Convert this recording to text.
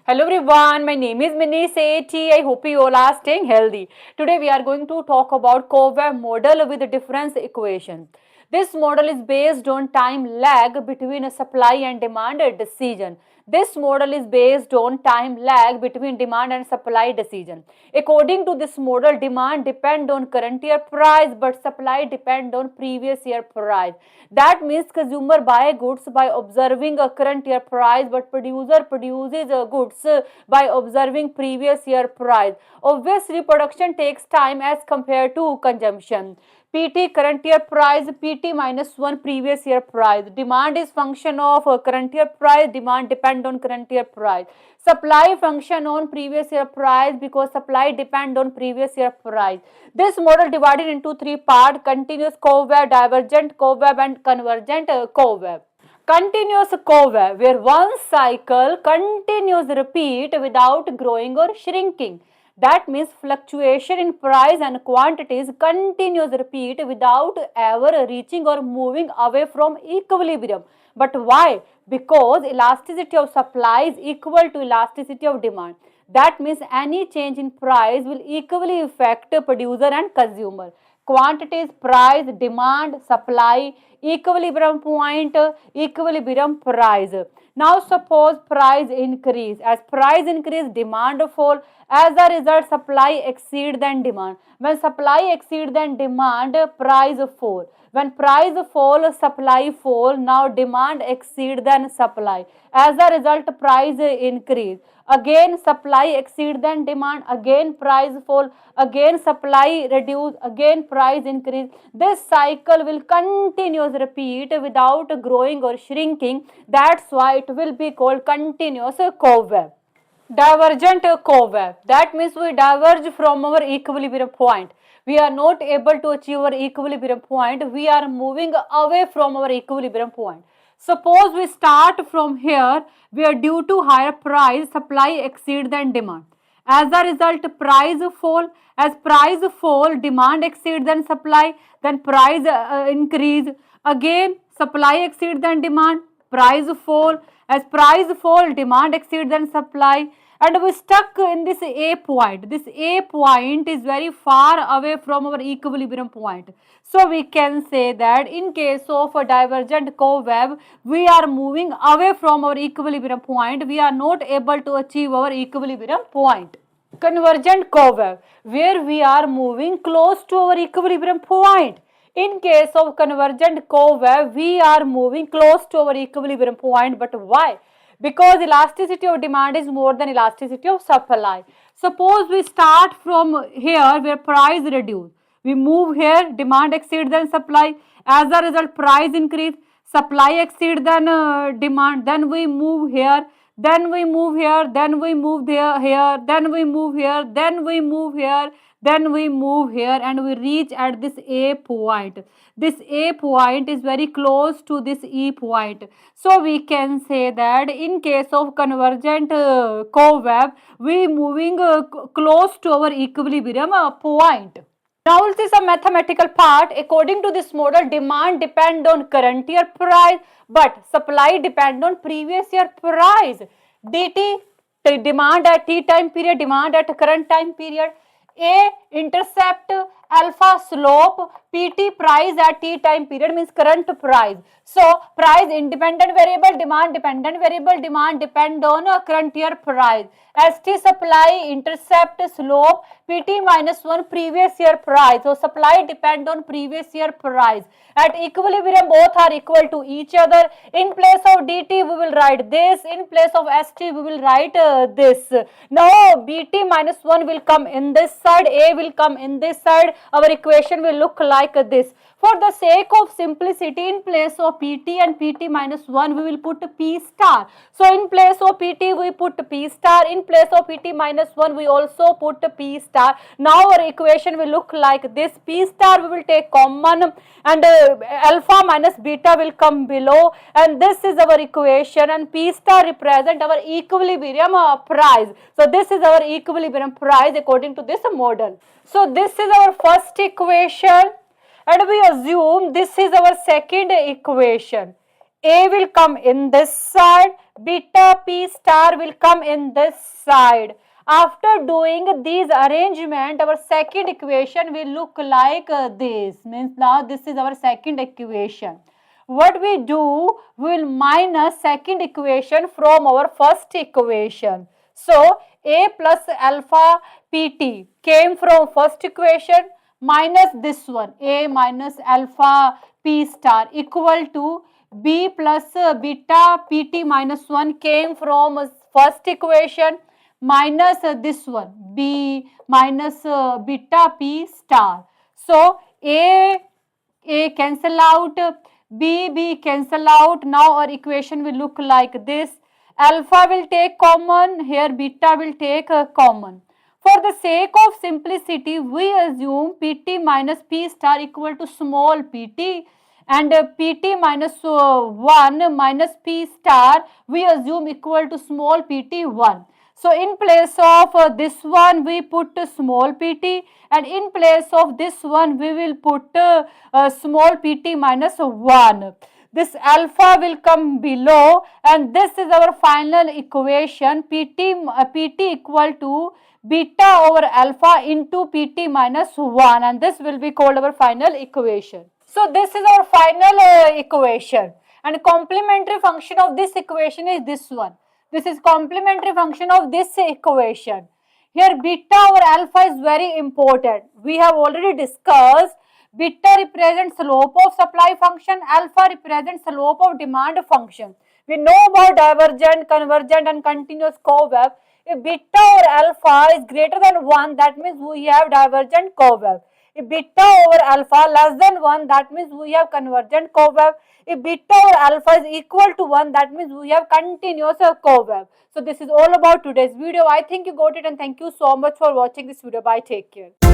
Hello everyone, my name is Minnie Sethi. I hope you all are staying healthy. Today we are going to talk about CoWeb model with the difference equation. This model is based on time lag between a supply and demand decision. This model is based on time lag between demand and supply decision. According to this model, demand depend on current year price but supply depend on previous year price. That means consumer buy goods by observing a current year price but producer produces goods by observing previous year price. Obviously, production takes time as compared to consumption. PT current year price, PT minus 1 previous year price. Demand is function of current year price, demand depend on current year price. Supply function on previous year price because supply depend on previous year price. This model divided into three parts: continuous CoWeb, divergent CoWeb and convergent CoWeb. Continuous CoWeb, where one cycle continues repeat without growing or shrinking. That means fluctuation in price and quantities continues repeat without ever reaching or moving away from equilibrium. But why? Because elasticity of supply is equal to elasticity of demand. That means any change in price will equally affect producer and consumer. Quantities, price, demand, supply, equilibrium point, equilibrium price. Now suppose price increase. As price increase, demand fall. As a result, supply exceed than demand. When supply exceed than demand, price fall. When price fall, supply fall. Now demand exceed than supply. As a result, price increase. Again supply exceed than demand. Again price fall. Again supply reduce. Again price increase. This cycle will continuously repeat without growing or shrinking. That's why it will be called continuous CoWeb. Divergent CoWeb. That means we diverge from our equilibrium point. We are not able to achieve our equilibrium point. We are moving away from our equilibrium point. Suppose we start from here where due to higher price, supply exceed than demand. As a result, price fall. As price fall, demand exceed than supply. Then price increase. Again, supply exceed than demand. Price fall. As price fall, demand exceed than supply. And we stuck in this A point. This A point is very far away from our equilibrium point. So we can say that in case of a divergent CoWeb, we are moving away from our equilibrium point. We are not able to achieve our equilibrium point. Convergent CoWeb, where we are moving close to our equilibrium point. In case of convergent CoWeb, we are moving close to our equilibrium point. But why? Because elasticity of demand is more than elasticity of supply. Suppose we start from here where price reduce. We move here, demand exceed than supply. As a result, price increase, supply exceed than demand. Then we move here, then we move here, then we move there, here, then we move here, then we move here, then we move here, and we reach at this A point. This A point is very close to this E point. So we can say that in case of convergent CoWeb, we moving close to our equilibrium point. Now this is a mathematical part. According to this model, demand depend on current year price, but supply depend on previous year price. DT, demand at T time period, demand at current time period. A intercept, alpha slope, PT price at T time period means current price. So price independent variable, demand dependent variable, demand depend on current year price. ST supply, intercept, slope, PT minus 1 previous year price. So supply depend on previous year price. At equilibrium, both are equal to each other. In place of DT, we will write this. In place of ST, we will write this. Now, BT minus 1 will come in this side. A will come in this side. Our equation will look like this. For the sake of simplicity, in place of PT and PT minus 1, we will put P star. So, in place of PT, we put P star. In place of PT minus 1, we also put P star. Now, our equation will look like this. P star we will take common and alpha minus beta will come below. And this is our equation, and P star represent our equilibrium price. So, this is our equilibrium price according to this model. So, this is our first equation. And we assume this is our second equation. A will come in this side, beta P star will come in this side. After doing these arrangement, our second equation will look like this. Means now this is our second equation. What we do, we will minus second equation from our first equation. So A plus alpha pt came from first equation minus this one, A minus alpha p star equal to B plus beta pt minus 1 came from first equation minus this one, B minus beta p star. So A cancel out, B cancel out. Now our equation will look like this. Alpha will take common, here beta will take common. For the sake of simplicity, we assume Pt minus P star equal to small pt, and Pt minus 1 minus P star we assume equal to small pt 1. So in place of this one we put small pt, and in place of this one we will put small pt minus 1. This alpha will come below, and this is our final equation, pt equal to beta over alpha into pt minus 1, and this will be called our final equation. So this is our final equation, and complementary function of this equation is this one. This is complementary function of this equation. Here beta over alpha is very important. We have already discussed beta represents slope of supply function, alpha represents slope of demand function. We know about divergent, convergent and continuous curve wave. If beta or alpha is greater than 1, that means we have divergent curve wave. If beta over alpha less than 1, that means we have convergent curve wave. If beta over alpha is equal to 1, that means we have continuous curve wave. So this is all about today's video. I think you got it, and thank you so much for watching this video. Bye. Take care.